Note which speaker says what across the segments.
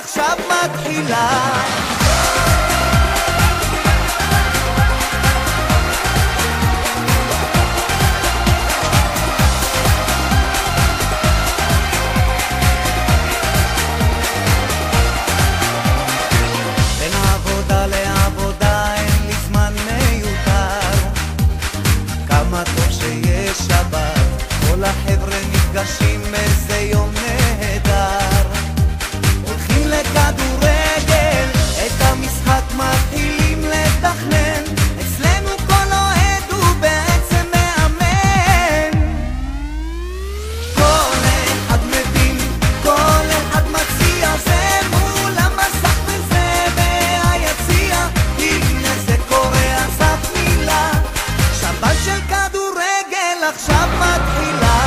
Speaker 1: עכשיו מתחילה. בין העבודה לעבודה אין לי זמן מיותר, כמה טוב שיש שבת, כל החבר'ה נפגשים איזה יום נהדר, הולכים לכדורגל, את המשחק מתחילים לתכנן, אצלנו כל אוהד הוא בעצם מאמן, כל אחד מבין, כל אחד מציע, זה מול המסך וזה מהיציע, הנה זה קורה אז אף מילה, שבת של כדורגל עכשיו מתחילה.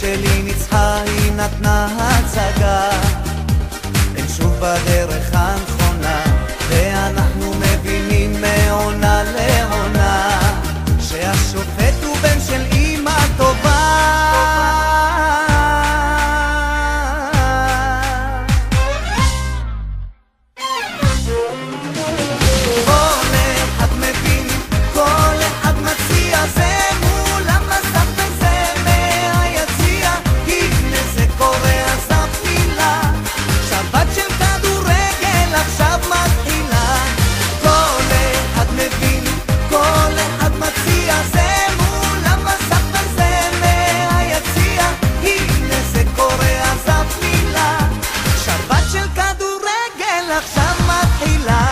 Speaker 1: שלי ניצחה, היא נתנה הצגה, אין שוב בדרך הנכונה, ואנחנו מבינים מעונה לעונה שהשופט הוא בן של אמא טובה. כל אחד מבין, כל אחד מציע, זה מול המסך וזה מהיציע, הנה זה קורה אז אף מילה, שבת של כדורגל עכשיו מתחילה, כל אחד מבין, כל אחד מציע, זה מול המסך וזה מהיציע, הנה זה קורה אז אף מילה, שבת של כדורגל עכשיו מתחילה.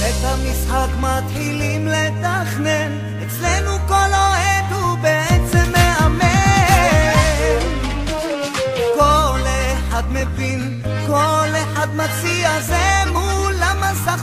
Speaker 1: את המשחק מתחילים לתכנן, אצלנו כל אוהד הוא בעצם מאמן, כל אחד מבין, כל אחד מציע, זה מול המסך